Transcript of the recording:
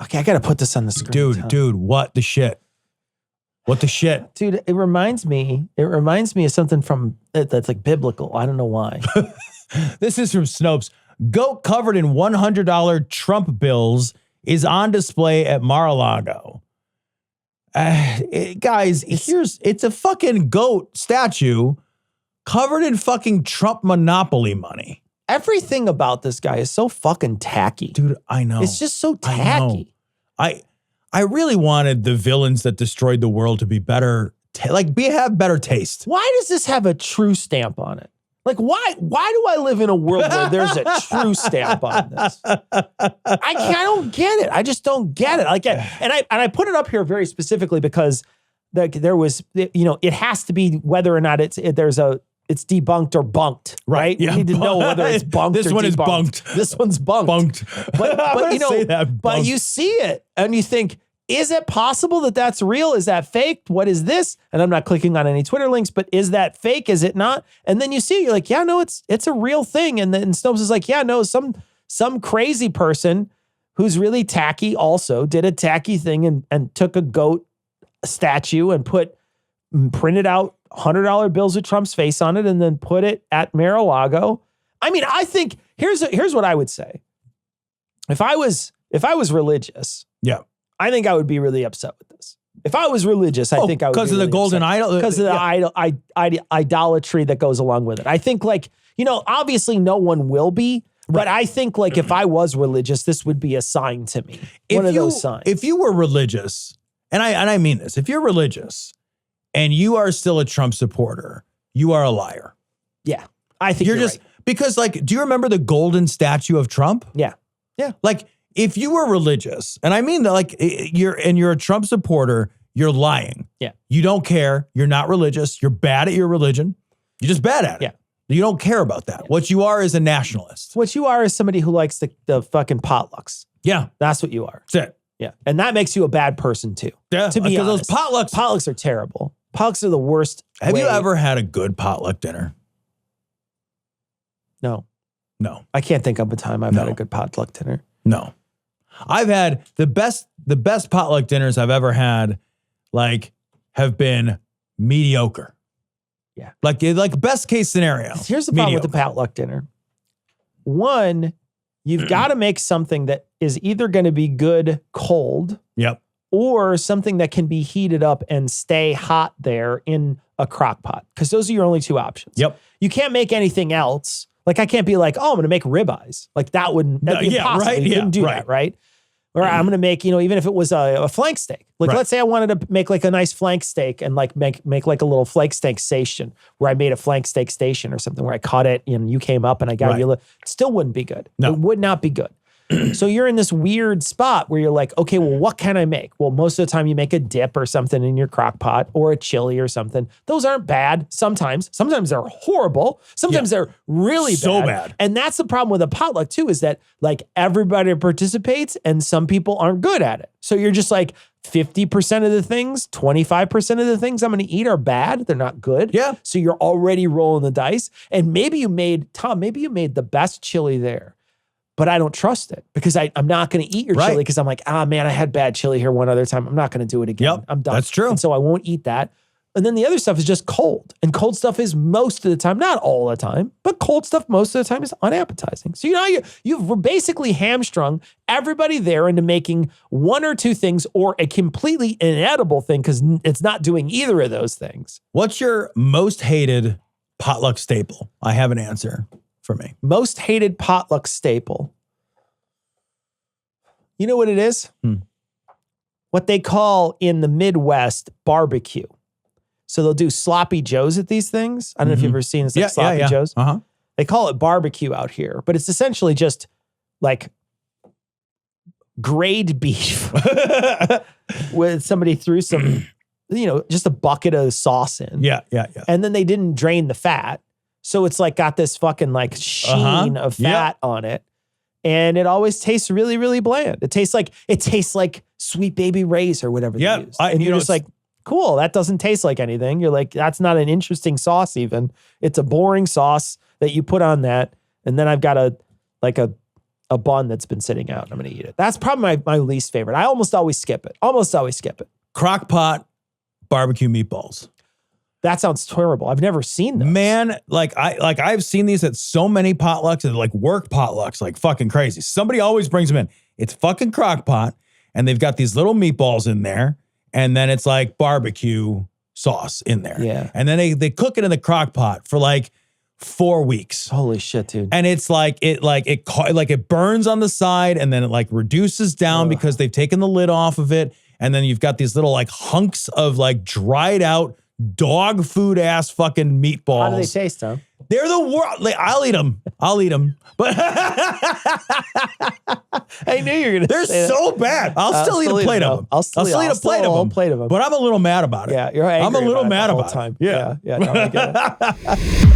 Okay, I got to put this on the screen. Dude, what the shit? What the shit? Dude, it reminds me of something from that's like biblical. I don't know why. This is from Snopes. Goat covered in $100 Trump bills is on display at Mar-a-Lago. Guys, it's a fucking goat statue covered in fucking Trump monopoly money. Everything about this guy is so fucking tacky. Dude, I know. It's just so tacky. I really wanted the villains that destroyed the world to be better, have better taste. Why does this have a true stamp on it? Like, why do I live in a world where there's a true stamp on this? I don't get it. I just don't get it. And I put it up here very specifically because there was, it has to be whether or not it's debunked or bunked, right? Yeah. We need to know whether it's bunked this or one debunked. is bunked. This one's bunked. Bunked. But you see it and you think, is it possible that that's real? Is that fake? What is this? And I'm not clicking on any Twitter links, but is that fake? Is it not? And then you see it, you're like, yeah, no, it's a real thing. And then Snopes is like, yeah, no, some crazy person who's really tacky also did a tacky thing and took a goat statue and printed out $100 bills with Trump's face on it and then put it at Mar-a-Lago. I mean, I think here's what I would say. If I was religious, yeah, I think I would be really upset with this. If I was religious, I think I would because be of the really golden upset. idol, because of the idolatry that goes along with it. I think obviously no one will be, but I think if I was religious, this would be a sign to me. One of those signs. If you were religious, and I mean this, if you're religious and you are still a Trump supporter, you are a liar. Yeah, I think you're just right. Because do you remember the golden statue of Trump? Yeah. If you were religious, and I mean that you're a Trump supporter, you're lying. Yeah. You don't care. You're not religious. You're bad at your religion. You're just bad at it. Yeah. You don't care about that. Yeah. What you are is a nationalist. What you are is somebody who likes the fucking potlucks. Yeah. That's what you are. That's it. Yeah. And that makes you a bad person too. Yeah. To be honest. Those potlucks are terrible. Potlucks are the worst. Have you ever had a good potluck dinner? No. No. I can't think of a time I've had a good potluck dinner. No. I've had the best potluck dinners I've ever had, have been mediocre. Yeah. Like best case scenario. Here's the problem with the potluck dinner. One, you've got to make something that is either going to be good cold. Yep. Or something that can be heated up and stay hot there in a crock pot. Because those are your only two options. Yep. You can't make anything else. I can't be like, oh, I'm going to make ribeyes. That'd be impossible. Right. You couldn't do that, right? Or I'm going to make, even if it was a flank steak. Let's say I wanted to make a nice flank steak and make a little flank steak station where I made a flank steak station or something where I cut it and you came up and I got you. It still wouldn't be good. No. It would not be good. So you're in this weird spot where you're like, okay, well, what can I make? Well, most of the time you make a dip or something in your crock pot or a chili or something. Those aren't bad sometimes. Sometimes they're horrible. Sometimes they're really bad. And that's the problem with a potluck too, is that everybody participates and some people aren't good at it. So you're just 50% of the things, 25% of the things I'm going to eat are bad. They're not good. Yeah. So you're already rolling the dice. And maybe you made the best chili there. But I don't trust it because I'm not going to eat your chili because I'm like, man, I had bad chili here one other time. I'm not going to do it again. Yep, I'm done. that's true. And so I won't eat that. And then the other stuff is just cold. And cold stuff is most of the time, not all the time, but cold stuff most of the time is unappetizing. So you've basically hamstrung everybody there into making one or two things or a completely inedible thing because it's not doing either of those things. What's your most hated potluck staple? I have an answer for me. Most hated potluck staple. You know what it is? What they call in the Midwest barbecue. So they'll do sloppy joes at these things. I don't know if you've ever seen this, sloppy joes. Uh-huh. They call it barbecue out here, but it's essentially just grade beef with somebody threw some, just a bucket of sauce in. Yeah. And then they didn't drain the fat. So it's got this fucking sheen of fat on it. And it always tastes really, really bland. It tastes like Sweet Baby Ray's or whatever they use. And you're just cool, that doesn't taste like anything. You're like, that's not an interesting sauce even. It's a boring sauce that you put on that. And then I've got a a bun that's been sitting out and I'm going to eat it. That's probably my least favorite. I almost always skip it. Crock pot barbecue meatballs. That sounds terrible. I've never seen those. Man, I've seen these at so many potlucks and like work potlucks, like fucking crazy. Somebody always brings them in. It's fucking crock pot and they've got these little meatballs in there and then it's like barbecue sauce in there. Yeah. And then they cook it in the crock pot for like 4 weeks. Holy shit, dude. And it's like it burns on the side and then it like reduces down because they've taken the lid off of it. And then you've got these little like hunks of like dried out dog food ass fucking meatballs. How do they taste, huh? They're the worst. Like, I'll eat them. But I knew you were going to they're say so bad. I'll still eat a plate of them. I'll still eat a plate of them. But I'm a little mad about it. Yeah, you're angry I'm a little about it mad the whole about time. it. Yeah. No, I get it.